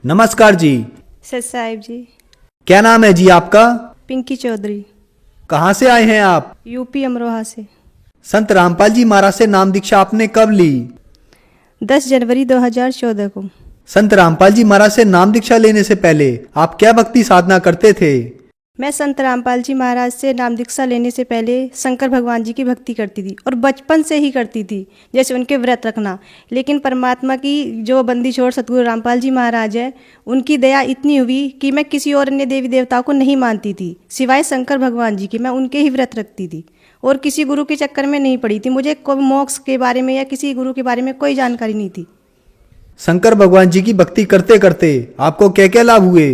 नमस्कार जी। सर साहिब जी। क्या नाम है जी आपका? पिंकी चौधरी। कहाँ से आए हैं आप? यूपी अमरोहा से। संत रामपाल जी महाराज से नाम दीक्षा आपने कब ली? 10 जनवरी 2014 को। संत रामपाल जी महाराज से नाम दीक्षा लेने से पहले आप क्या भक्ति साधना करते थे? मैं संत रामपाल जी महाराज से नाम दीक्षा लेने से पहले शंकर भगवान जी की भक्ति करती थी और बचपन से ही करती थी, जैसे उनके व्रत रखना। लेकिन परमात्मा की जो बंदी छोड़ सतगुरु रामपाल जी महाराज है, उनकी दया इतनी हुई कि मैं किसी और अन्य देवी देवताओं को नहीं मानती थी सिवाय शंकर भगवान जी के। मैं उनके ही व्रत रखती थी और किसी गुरु के चक्कर में नहीं पड़ी थी। मुझे कोई मोक्ष के बारे में या किसी गुरु के बारे में कोई जानकारी नहीं थी। शंकर भगवान जी की भक्ति करते करते आपको क्या क्या लाभ हुए?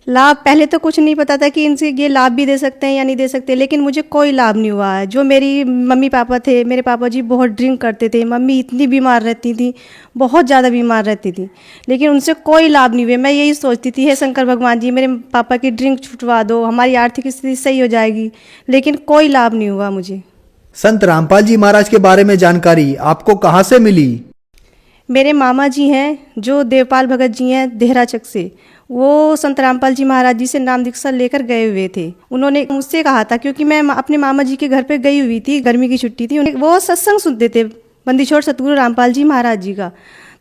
लाभ पहले तो कुछ नहीं पता था कि इनसे ये लाभ भी दे सकते हैं या नहीं दे सकते, लेकिन मुझे कोई लाभ नहीं हुआ है। जो मेरी मम्मी पापा थे, मेरे पापा जी बहुत ड्रिंक करते थे, मम्मी इतनी बीमार रहती थी, बहुत ज़्यादा बीमार रहती थी, लेकिन उनसे कोई लाभ नहीं हुए। मैं यही सोचती थी, हे शंकर भगवान जी मेरे पापा की ड्रिंक छुटवा दो, हमारी आर्थिक स्थिति सही हो जाएगी, लेकिन कोई लाभ नहीं हुआ मुझे। संत रामपाल जी महाराज के बारे में जानकारी आपको कहाँ से मिली? मेरे मामा जी हैं जो देवपाल भगत जी हैं देहराचक से, वो संत रामपाल जी महाराज जी से नाम दीक्षा लेकर गए हुए थे। उन्होंने मुझसे कहा था, क्योंकि मैं अपने मामा जी के घर पे गई हुई थी, गर्मी की छुट्टी थी, वो सत्संग सुनते थे बंदी छोड़ सतगुरु रामपाल जी महाराज जी का।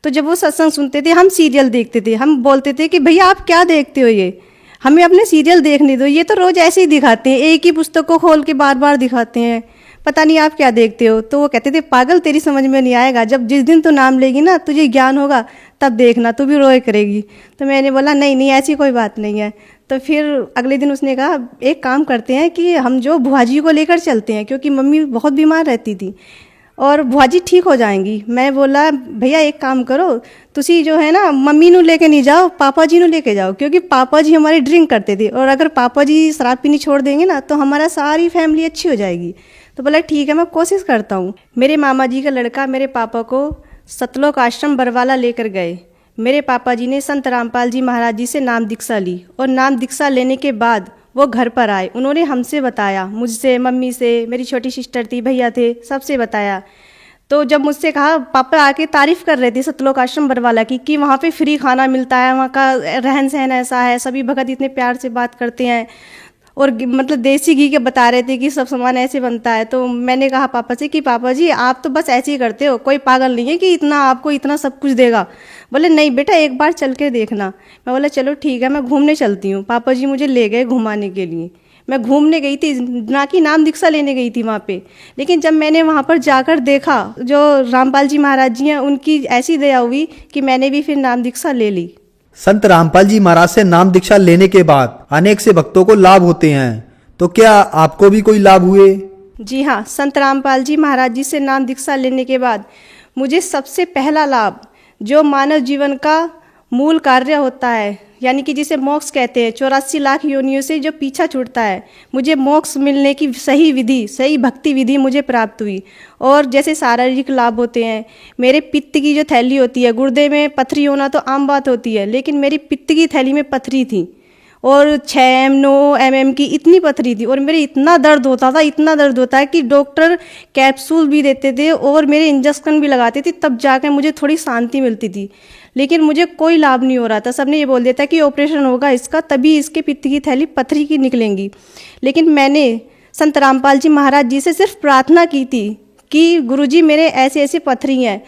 तो जब वो सत्संग सुनते थे, हम सीरियल देखते थे। हम बोलते थे कि भैया आप क्या देखते हो, ये हमें अपने सीरियल देखने दो, ये तो रोज़ ऐसे ही दिखाते हैं, एक ही पुस्तक को खोल के बार बार दिखाते हैं, पता नहीं आप क्या देखते हो। तो वो कहते थे पागल तेरी समझ में नहीं आएगा, जब जिस दिन तू नाम लेगी ना, तुझे ज्ञान होगा, तब देखना तू भी रोए करेगी। तो मैंने बोला नहीं नहीं ऐसी कोई बात नहीं है। तो फिर अगले दिन उसने कहा एक काम करते हैं कि हम जो बुआ जी को लेकर चलते हैं, क्योंकि मम्मी बहुत बीमार रहती थी और बुआ जी ठीक हो जाएंगी। मैं बोला भैया एक काम करो, तुसी जो है ना मम्मी नू लेके नहीं जाओ, पापा जी नू लेके जाओ, क्योंकि पापा जी हमारे ड्रिंक करते थे और अगर पापा जी शराब पीनी छोड़ देंगे ना तो हमारा सारी फैमिली अच्छी हो जाएगी। तो बोला ठीक है मैं कोशिश करता हूँ। मेरे मामा जी का लड़का मेरे पापा को सतलोक आश्रम बरवाला लेकर गए। मेरे पापा जी ने संत रामपाल जी महाराज जी से नाम दीक्षा ली और नाम दीक्षा लेने के बाद वो घर पर आए। उन्होंने हमसे बताया, मुझसे, मम्मी से, मेरी छोटी सिस्टर थी, भैया थे, सबसे बताया। तो जब मुझसे कहा, पापा आके तारीफ़ कर रहे थे सतलोक आश्रम बरवाला की कि वहाँ पे फ्री खाना मिलता है, वहाँ का रहन सहन ऐसा है, सभी भगत इतने प्यार से बात करते हैं और मतलब देसी घी के बता रहे थे कि सब सामान ऐसे बनता है। तो मैंने कहा पापा से कि पापा जी आप तो बस ऐसे ही करते हो, कोई पागल नहीं है कि इतना आपको इतना सब कुछ देगा। बोले नहीं बेटा एक बार चल के देखना। मैं बोला चलो ठीक है मैं घूमने चलती हूँ। पापा जी मुझे ले गए घुमाने के लिए। मैं घूमने गई थी, ना कि नाम दीक्षा लेने गई थी वहाँ पे। लेकिन जब मैंने वहाँ पर जाकर देखा जो रामपाल जी महाराज जी हैं, उनकी ऐसी दया हुई कि मैंने भी फिर नाम दीक्षा ले ली। संत रामपाल जी महाराज से नाम दीक्षा लेने के बाद अनेक से भक्तों को लाभ होते हैं, तो क्या आपको भी कोई लाभ हुए? जी हाँ, संत रामपाल जी महाराज जी से नाम दीक्षा लेने के बाद मुझे सबसे पहला लाभ, जो मानव जीवन का मूल कार्य होता है, यानी कि जिसे मोक्ष कहते हैं, 84 लाख योनियों से जो पीछा छूटता है, मुझे मोक्ष मिलने की सही विधि, सही भक्ति विधि मुझे प्राप्त हुई। और जैसे शारीरिक लाभ होते हैं, मेरे पित्त की जो थैली होती है, गुर्दे में पथरी होना तो आम बात होती है, लेकिन मेरी पित्त की थैली में पथरी थी और 6 9 mm की इतनी पथरी थी और मेरे इतना दर्द होता था, इतना दर्द होता है कि डॉक्टर कैप्सूल भी देते थे और मेरे इंजेक्शन भी लगाते थे, तब जाकर मुझे थोड़ी शांति मिलती थी। लेकिन मुझे कोई लाभ नहीं हो रहा था। सबने ये बोल दिया था कि ऑपरेशन होगा इसका, तभी इसके पित्त की थैली पथरी की निकलेंगी। लेकिन मैंने संत रामपाल जी महाराज जी से सिर्फ प्रार्थना की थी कि गुरुजी मेरे ऐसे ऐसे पथरी हैं।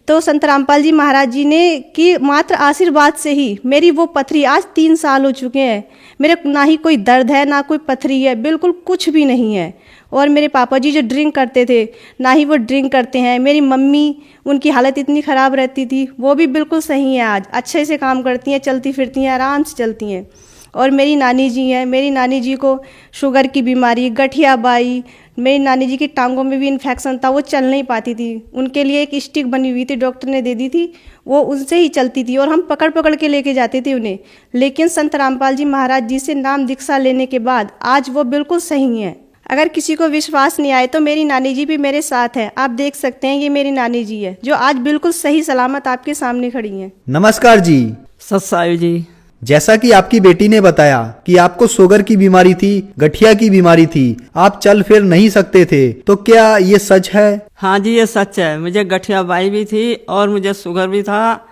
तो संत रामपाल जी महाराज जी ने कि मात्र आशीर्वाद से ही मेरी वो पथरी, आज 3 साल हो चुके हैं, मेरे ना ही कोई दर्द है ना कोई पथरी है, बिल्कुल कुछ भी नहीं है। और मेरे पापा जी जो ड्रिंक करते थे, ना ही वो ड्रिंक करते हैं। मेरी मम्मी, उनकी हालत इतनी ख़राब रहती थी, वो भी बिल्कुल सही है, आज अच्छे से काम करती हैं, चलती फिरती हैं, आराम से चलती हैं। और मेरी नानी जी हैं, मेरी नानी जी को शुगर की बीमारी, गठिया बाई, मेरी नानी जी की टांगों में भी इन्फेक्शन था, वो चल नहीं पाती थी। उनके लिए एक स्टिक बनी हुई थी, डॉक्टर ने दे दी थी, वो उनसे ही चलती थी और हम पकड़ पकड़ के लेके जाते थे उन्हें। लेकिन संत रामपाल जी महाराज जी से नाम दीक्षा लेने के बाद आज वो बिल्कुल सही हैं। अगर किसी को विश्वास नहीं आए तो मेरी नानी जी भी मेरे साथ है, आप देख सकते हैं, ये मेरी नानी जी है जो आज बिल्कुल सही सलामत आपके सामने खड़ी हैं। नमस्कार जी। सत साहिब जी। जैसा कि आपकी बेटी ने बताया कि आपको शुगर की बीमारी थी, गठिया की बीमारी थी, आप चल फिर नहीं सकते थे, तो क्या ये सच है? हाँ जी ये सच है, मुझे गठिया बाई भी थी और मुझे शुगर भी था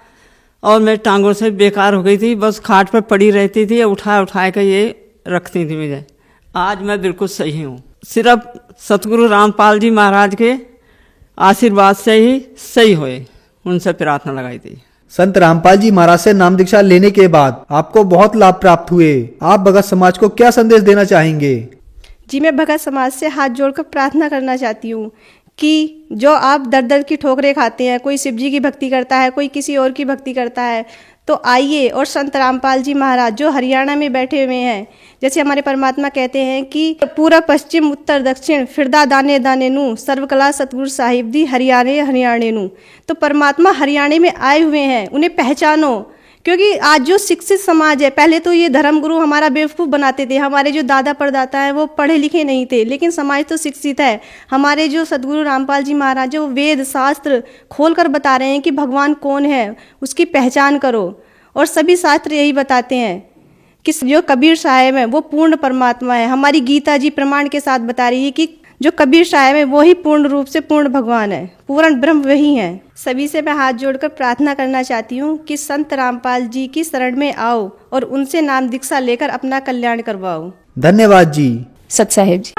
और मैं टांगों से बेकार हो गई थी, बस खाट पर पड़ी रहती थी, उठा के ये रखती थी मुझे। आज मैं बिल्कुल सही हूँ, सिर्फ सतगुरु रामपाल जी महाराज के आशीर्वाद से ही सही हुए, उनसे प्रार्थना लगाई थी। संत रामपाल जी महाराज से नाम दीक्षा लेने के बाद आपको बहुत लाभ प्राप्त हुए। आप भगत समाज को क्या संदेश देना चाहेंगे? जी, मैं भगत समाज से हाथ जोड़कर प्रार्थना करना चाहती हूँ कि जो आप दर दर की ठोकरें खाते हैं, कोई शिव जी की भक्ति करता है, कोई किसी और की भक्ति करता है, तो आइए और संत रामपाल जी महाराज जो हरियाणा में बैठे हुए हैं, जैसे हमारे परमात्मा कहते हैं कि पूरा पश्चिम उत्तर दक्षिण फिरदा दाने दाने नू सर्वकला सतगुरु साहिब दी हरियाणे हरियाणे नू। तो परमात्मा हरियाणे में आए हुए हैं, उन्हें पहचानो। क्योंकि आज जो शिक्षित समाज है, पहले तो ये धर्मगुरु हमारा बेवकूफ़ बनाते थे, हमारे जो दादा परदाता हैं वो पढ़े लिखे नहीं थे, लेकिन समाज तो शिक्षित है। हमारे जो सतगुरु रामपाल जी महाराज जो वेद शास्त्र खोल कर बता रहे हैं कि भगवान कौन है, उसकी पहचान करो। और सभी शास्त्र यही बताते हैं कि जो कबीर साहब है वो पूर्ण परमात्मा है। हमारी गीता जी प्रमाण के साथ बता रही है कि जो कबीर साहब है वो ही पूर्ण रूप से पूर्ण भगवान है, पूर्ण ब्रह्म वही है। सभी से मैं हाथ जोड़कर प्रार्थना करना चाहती हूँ कि संत रामपाल जी की शरण में आओ और उनसे नाम दीक्षा लेकर अपना कल्याण करवाओ। धन्यवाद जी। सत साहेब जी।